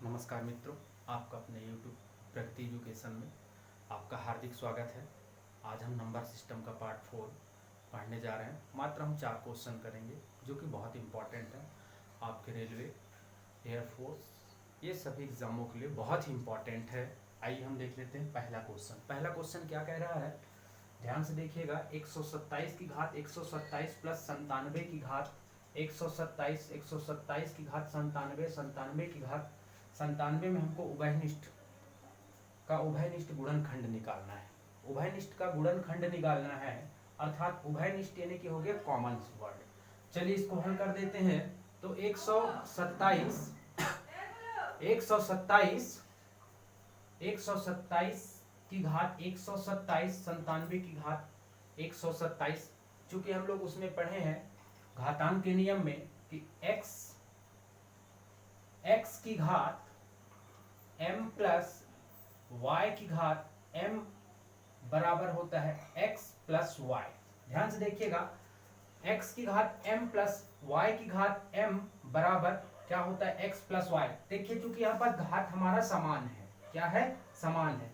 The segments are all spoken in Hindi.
नमस्कार मित्रों, आपका अपने YouTube प्रगति एजुकेशन में आपका हार्दिक स्वागत है। आज हम नंबर सिस्टम का पार्ट 4 पढ़ने जा रहे हैं। मात्र हम 4 क्वेश्चन करेंगे जो कि बहुत इंपॉर्टेंट है आपके रेलवे, एयरफोर्स, ये सभी एग्जामों के लिए बहुत ही इंपॉर्टेंट है। आइए हम देख लेते हैं पहला क्वेश्चन क्या कह रहा है, ध्यान से देखिएगा। 127 की घात 127 प्लस 97 की घात 127, 127 की घात 97, 97 की घात 97 में हमको उभयनिष्ठ गुणनखंड निकालना है। उभयनिष्ठ का गुणनखंड निकालना है, अर्थात उभयनिष्ठ यानी कि हो गया कॉमन वर्ड। चलिए इसको हल कर देते हैं। तो 127 की घात 127, 97 की घात 127, चूंकि हम लोग उसमें पढ़े हैं घातांक के नियम में कि x की घात m प्लस y की घात m बराबर होता है x प्लस y। ध्यान से देखिएगा, x की घात m प्लस y की घात m बराबर क्या होता है x प्लस y। देखिए चूंकि यहाँ पर घात हमारा समान है, क्या है, समान है,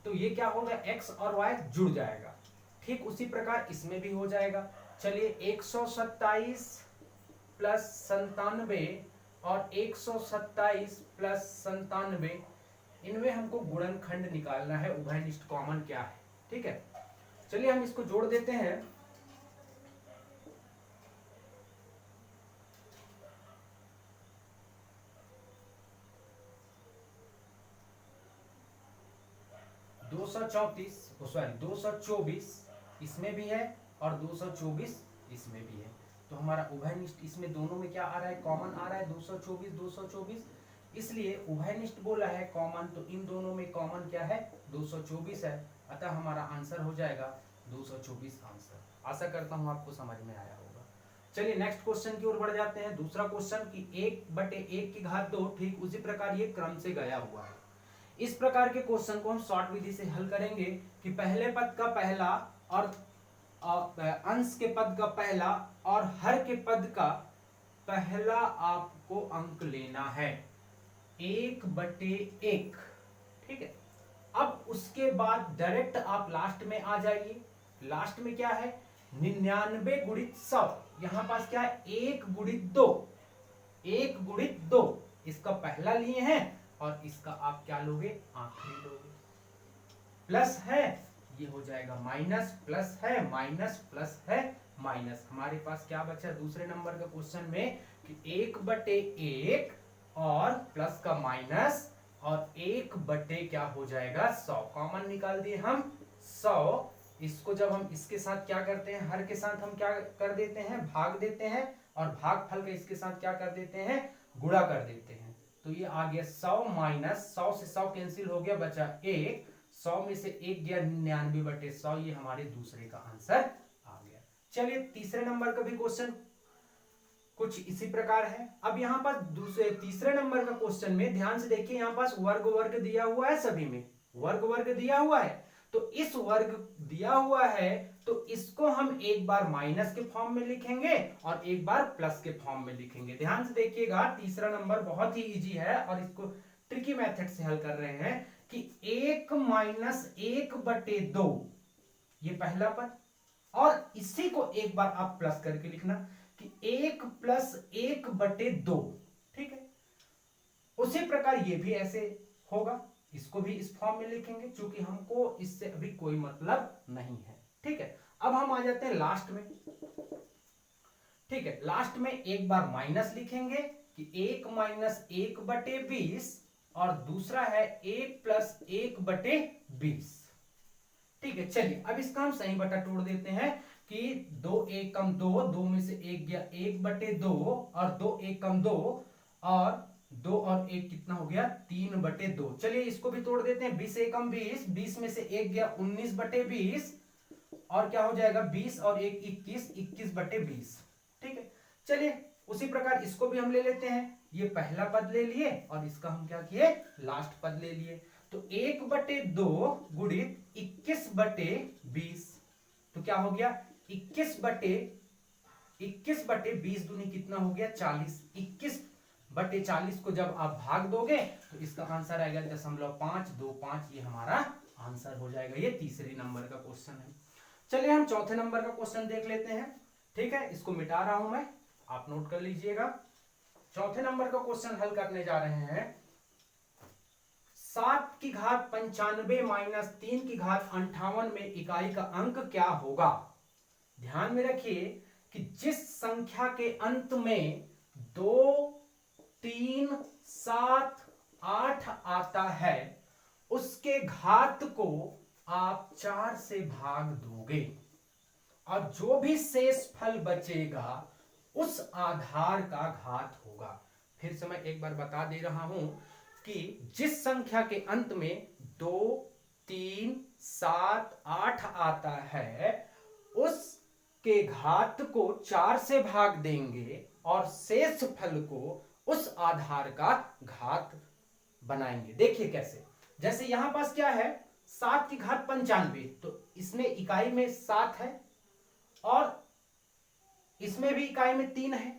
तो ये क्या होगा, x और y जुड़ जाएगा। ठीक उसी प्रकार इसमें भी हो जाएगा। चलिए 127 प्लस 97 और 127 प्लस 97, इनमें हमको गुणनखंड निकालना है, उभयनिष्ठ कॉमन क्या है। ठीक है, चलिए हम इसको जोड़ देते हैं। दो सौ 224 इसमें भी है और 224 इसमें भी है, तो हमारा उभयनिष्ठ इसमें दोनों में क्या आ रहा है, कॉमन आ रहा है 224 224, इसलिए उभयनिष्ठ बोला है कॉमन, तो इन दोनों में कॉमन क्या है, 224 है। अतः हमारा आंसर हो जाएगा 224 आंसर। आशा करता हूं आपको समझ में आया होगा। चलिए नेक्स्ट क्वेश्चन की ओर बढ़ जाते हैं। दूसरा क्वेश्चन कि 1/1 की घात 2, ठीक उसी प्रकार ये क्रम से गया हुआ है। इस प्रकार के क्वेश्चन को हम शॉर्ट विधि से हल करेंगे कि पहले पद का पहला और अंश के पद का पहला और हर के पद का पहला आपको अंक लेना है 1/1। ठीक है, अब उसके बाद डायरेक्ट आप लास्ट में आ जाइए। लास्ट में क्या है, 99 गुणित 100, यहां पास क्या है, 1 गुणित 2, 1 गुणित 2, इसका पहला लिए हैं और इसका आप क्या लोगे, आखिरी लोगे। प्लस है, ये हो जाएगा माइनस, प्लस है माइनस, प्लस है माइनस। हमारे पास क्या बचा दूसरे नंबर का क्वेश्चन में कि 1/1 और प्लस का माइनस और 1/ क्या हो जाएगा, 100। कॉमन निकाल दिए हम 100। इसको जब हम इसके साथ क्या करते हैं, हर के साथ हम क्या कर देते हैं, भाग देते हैं, और भागफल का इसके साथ क्या कर देते हैं, गुणा कर देते हैं। तो ये आ गया 100 माइनस 100 से 100 कैंसिल हो गया, बचा 1, 100 में से 1 गया 99/100, ये हमारे दूसरे का आंसर आ गया। चलिए तीसरे नंबर का भी क्वेश्चन कुछ इसी प्रकार है। अब यहाँ पर दूसरे तीसरे नंबर का क्वेश्चन में ध्यान से देखिए, यहाँ पास वर्ग दिया हुआ है, सभी में वर्ग दिया हुआ है। तो इस वर्ग दिया हुआ है तो इसको हम एक बार माइनस के फॉर्म में लिखेंगे और एक बार प्लस के फॉर्म में लिखेंगे। ध्यान से देखिएगा, तीसरा नंबर बहुत ही इजी है और इसको ट्रिकी मेथड से हल कर रहे हैं कि 1 माइनस 1/2, ये पहला पद, और इसी को एक बार आप प्लस करके लिखना कि 1 प्लस 1/2। ठीक है, उसी प्रकार ये भी ऐसे होगा, इसको भी इस फॉर्म में लिखेंगे, क्योंकि हमको इससे अभी कोई मतलब नहीं है। ठीक है, अब हम आ जाते हैं लास्ट में। ठीक है, लास्ट में एक बार माइनस लिखेंगे कि 1 माइनस 1/20 और दूसरा है 1 प्लस 1/20। ठीक है, चलिए अब इसका हम सही बटा तोड़ देते हैं कि 2 1 कम 2, 2 में से 1 गया 1/2 और 2 1 कम 2 और 2 और 1 कितना हो गया, 3/2। चलिए इसको भी तोड़ देते हैं, 20 1 कम 20, 20 में से 1 गया 19/20 और क्या हो जाएगा, 20 और 1 21, 21/20। ठीक है, चलिए उसी प्रकार इसको भी हम ले लेते हैं। ये पहला पद ले लिए और इसका हम क्या किए, लास्ट पद ले लिए। तो 1/2 गुणित 21/20, तो क्या हो गया, 21/20 दूनी कितना हो गया, 40। 21 बटे 40 को जब आप भाग दोगे तो इसका आंसर आएगा 0.525, ये हमारा आंसर हो जाएगा। ये तीसरे नंबर का क्वेश्चन है। चलिए हम चौथे नंबर का क्वेश्चन देख लेते हैं। ठीक है, इसको मिटा रहा हूं मैं, आप नोट कर लीजिएगा। चौथे नंबर का क्वेश्चन हल करने जा रहे हैं। 7 की घात 95 माइनस 3 की घात 58 में इकाई का अंक क्या होगा। ध्यान में रखिए कि जिस संख्या के अंत में 2, 3, 7, 8 आता है उसके घात को आप 4 से भाग दोगे और जो भी शेष फल बचेगा उस आधार का घात होगा। फिर से मैं एक बार बता दे रहा हूं कि जिस संख्या के अंत में 2, 3, 7, 8 आता है उसके घात को 4 से भाग देंगे और शेष फल को उस आधार का घात बनाएंगे। देखिए कैसे, जैसे यहां पास क्या है 7 की घात 95, तो इसमें इकाई में 7 है और इसमें भी इकाई में 3 है,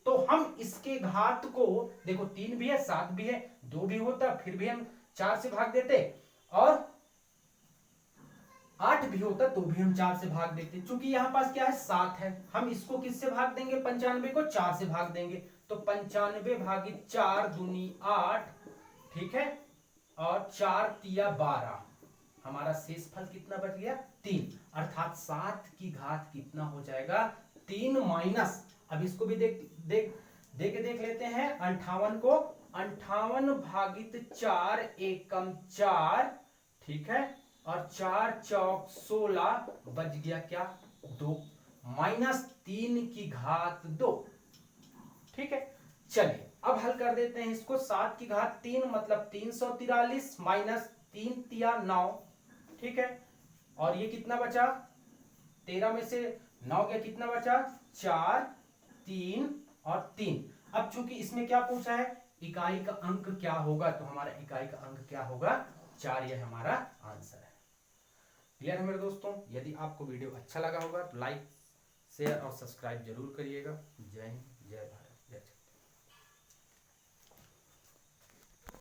तो हम इसके घात को देखो 3 भी है 7 भी है 2 भी होता फिर भी हम 4 से भाग देते और 8 भी होता तो भी हम 4 से भाग देते। चूंकि यहां पास क्या है 7 है, हम इसको किससे भाग देंगे 95 को 4 से भाग देंगे, तो 95 भागित 4 दूनी 8, ठीक है, और 4 तिया 12, हमारा शेष फल कितना बच गया 3, अर्थात 7 की घात कितना हो जाएगा 3 माइनस, अब इसको भी देख लेते हैं 58 को, 58 भागित 4 एकम 4, ठीक है, और 4 चौक 16 बच गया क्या 2 माइनस 3 की घात 2। ठीक है, चलिए अब हल कर देते हैं इसको। 7 की घात 3 मतलब 343 माइनस 3 तिया 9, ठीक है, और ये कितना बचा 13 में से 9 गया कितना बचा 4, 3 और 3। अब चूंकि इसमें क्या पूछा है इकाई का अंक क्या होगा, तो हमारा इकाई का अंक क्या होगा 4, ये हमारा आंसर है। क्लियर है मेरे दोस्तों। यदि आपको वीडियो अच्छा लगा होगा तो लाइक शेयर और सब्सक्राइब जरूर करिएगा। जय हिंद, जय भारत।